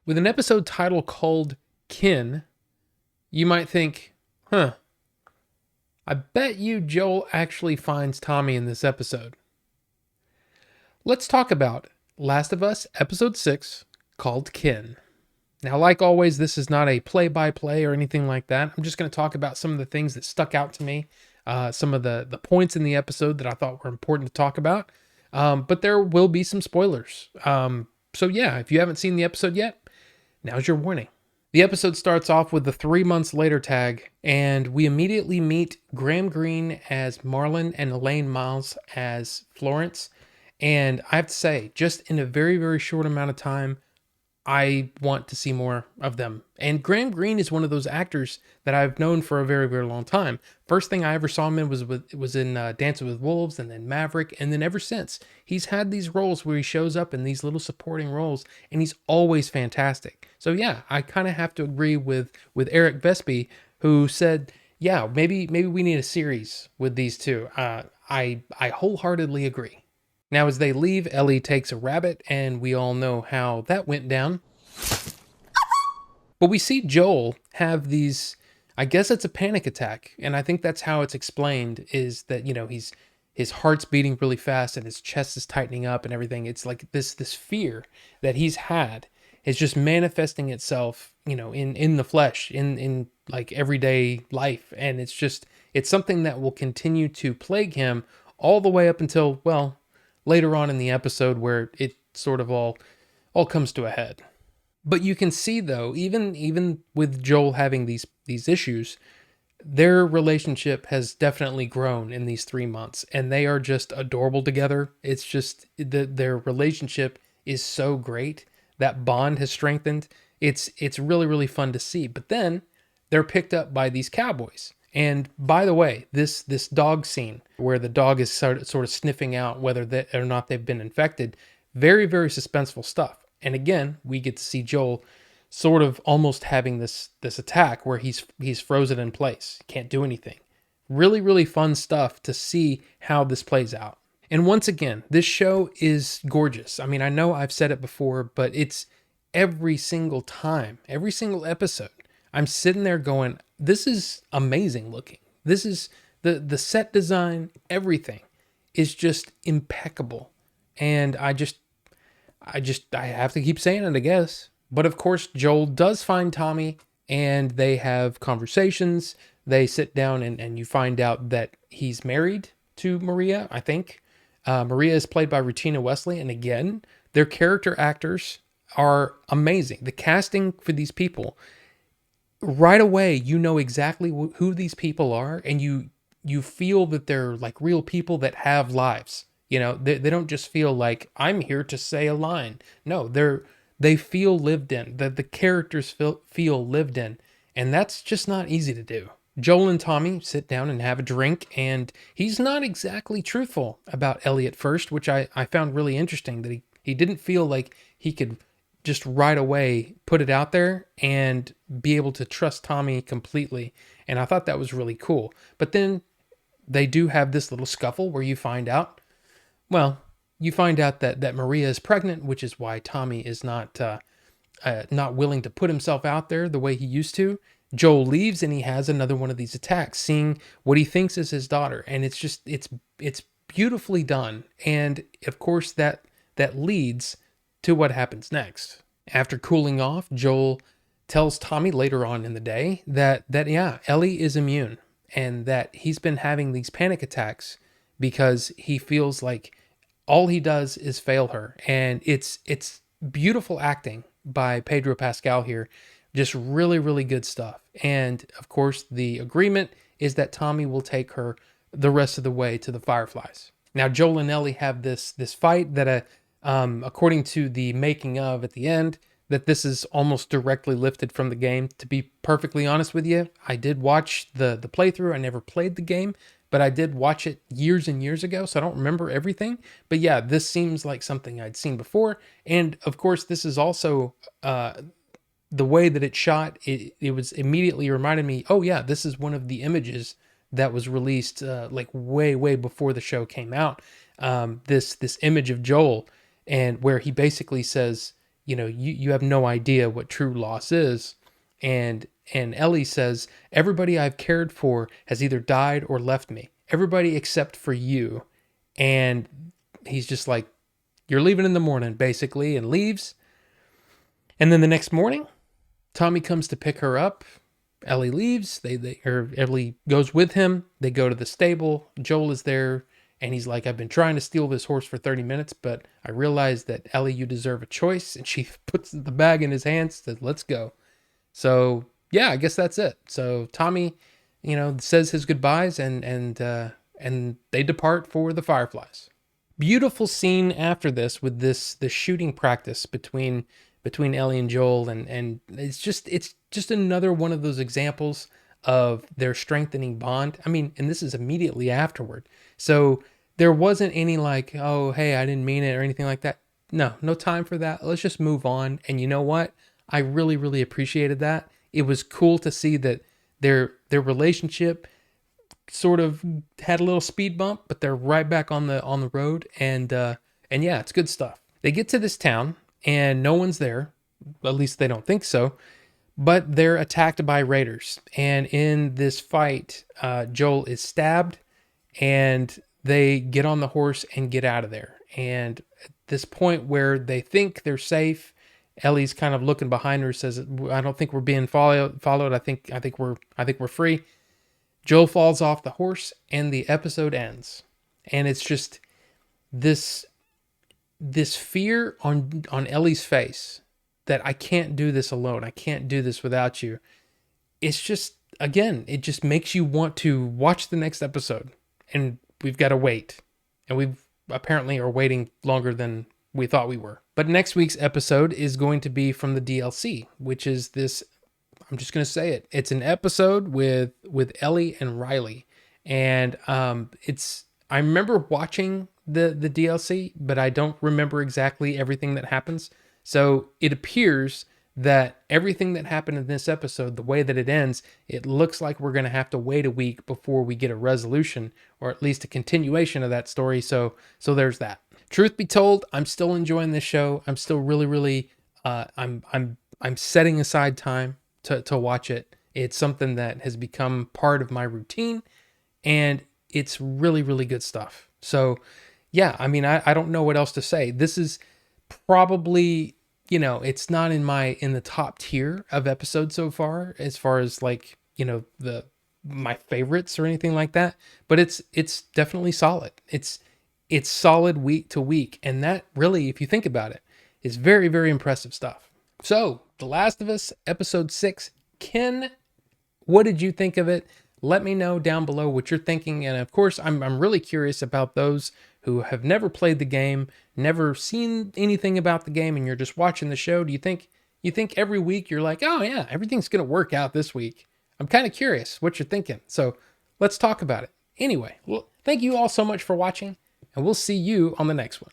With an episode title called Kin, you might think, I bet you Joel actually finds Tommy in this episode. Let's talk about Last of Us Episode 6 called Kin. Now, like always, this is not a play-by-play or anything like that. I'm just going to talk about some of the things that stuck out to me, some of the points in the episode that I thought were important to talk about. But there will be some spoilers. So yeah, if you haven't seen the episode yet, now's your warning. The episode starts off with the 3 months later tag, and we immediately meet Graham Greene as Marlon and Elaine Miles as Florence. And I have to say, just in a very, very short amount of time, I want to see more of them. And Graham Greene is one of those actors that I've known for a very, very long time. First thing I ever saw him in was in Dancing with Wolves, and then Maverick, and then ever since he's had these roles where he shows up in these little supporting roles, and he's always fantastic. So yeah, I kind of have to agree with Eric Vespi, who said, yeah, maybe we need a series with these two. I wholeheartedly agree. Now, as they leave, Ellie takes a rabbit, and we all know how that went down. But we see Joel have these, I guess it's a panic attack, and I think that's how it's explained, is that, his heart's beating really fast and his chest is tightening up and everything. It's like this fear that he's had is just manifesting itself, in the flesh, in like everyday life. And it's something that will continue to plague him all the way up until, well, later on in the episode, where it sort of all comes to a head. But you can see, though, even with Joel having these issues, their relationship has definitely grown in these 3 months, and they are just adorable together. It's just their relationship is so great. That bond has strengthened. It's really, really fun to see. But then they're picked up by these cowboys. And by the way, this dog scene where the dog is sort of sniffing out whether or not they've been infected, very, very suspenseful stuff. And again, we get to see Joel sort of almost having this attack where he's frozen in place, can't do anything. Really, really fun stuff to see how this plays out. And once again, this show is gorgeous. I mean, I know I've said it before, but it's every single time, every single episode, I'm sitting there going, this is amazing looking. This is the set design, everything is just impeccable. And I have to keep saying it, I guess. But of course, Joel does find Tommy, and they have conversations. They sit down, and you find out that he's married to Maria, I think. Maria is played by Rutina Wesley. And again, their character actors are amazing. The casting for these people, right away, you know exactly who these people are, and you feel that they're like real people that have lives. They don't just feel like I'm here to say a line. No, they feel lived in. The characters feel lived in, and that's just not easy to do. Joel and Tommy sit down and have a drink, and he's not exactly truthful about Ellie at first, which I found really interesting, that he didn't feel like he could just right away put it out there and be able to trust Tommy completely. And I thought that was really cool. But then they do have this little scuffle where you find out that Maria is pregnant, which is why Tommy is not willing to put himself out there the way he used to. Joel leaves, and he has another one of these attacks, seeing what he thinks is his daughter. And it's beautifully done. And of course that leads to what happens next. After cooling off, Joel tells Tommy later on in the day that yeah, Ellie is immune, and that he's been having these panic attacks because he feels like all he does is fail her. And it's beautiful acting by Pedro Pascal here. Just really, really good stuff. And of course, the agreement is that Tommy will take her the rest of the way to the Fireflies. Now, Joel and Ellie have this fight that, according to the making of at the end, that this is almost directly lifted from the game. To be perfectly honest with you, I did watch the playthrough. I never played the game, but I did watch it years and years ago, so I don't remember everything. But yeah, this seems like something I'd seen before. And of course, this is also the way that it's shot. It was immediately reminded me, oh yeah, this is one of the images that was released like way before the show came out. This image of Joel, and where he basically says, you have no idea what true loss is. And Ellie says, everybody I've cared for has either died or left me. Everybody except for you. And he's just like, you're leaving in the morning, basically, and leaves. And then the next morning, Tommy comes to pick her up. Ellie leaves. Ellie goes with him. They go to the stable. Joel is there, and he's like, I've been trying to steal this horse for 30 minutes, but I realized that, Ellie, you deserve a choice. And she puts the bag in his hands, says, let's go. So yeah, I guess that's it. So Tommy, says his goodbyes, and they depart for the Fireflies. Beautiful scene after this with the shooting practice between Ellie and Joel, and it's just another one of those examples of their strengthening bond. I mean, and this is immediately afterward. So there wasn't any like, oh, hey, I didn't mean it or anything like that. No time for that. Let's just move on. And you know what? I really, really appreciated that. It was cool to see that their relationship sort of had a little speed bump, but they're right back on the road, and yeah, it's good stuff. They get to this town and no one's there. At least they don't think so. But they're attacked by raiders, and in this fight, Joel is stabbed, and they get on the horse and get out of there. And at this point where they think they're safe, Ellie's kind of looking behind her, says, "I don't think we're being followed. I think we're free." Joel falls off the horse, and the episode ends. And it's just this fear on Ellie's face that I can't do this alone. I can't do this without you. It's just, again, it just makes you want to watch the next episode. And we've got to wait. And we've apparently are waiting longer than we thought we were. But next week's episode is going to be from the DLC, which is this, I'm just going to say it. It's an episode with Ellie and Riley. And I remember watching the DLC, but I don't remember exactly everything that happens. So it appears that everything that happened in this episode, the way that it ends, it looks like we're going to have to wait a week before we get a resolution, or at least a continuation of that story. So there's that. Truth be told, I'm still enjoying this show. I'm still really, really, I'm setting aside time to watch it. It's something that has become part of my routine, and it's really, really good stuff. So yeah, I mean, I don't know what else to say. This is probably, it's not in the top tier of episodes so far as like, my favorites or anything like that, but it's definitely solid. It's solid week to week, and that really, if you think about it, is very, very impressive stuff. So, The Last of Us episode 6, Ken, what did you think of it? Let me know down below what you're thinking. And of course, I'm really curious about those who have never played the game, never seen anything about the game, and you're just watching the show. Do you think every week you're like, oh yeah, everything's going to work out this week? I'm kind of curious what you're thinking. So let's talk about it. Anyway, well, thank you all so much for watching, and we'll see you on the next one.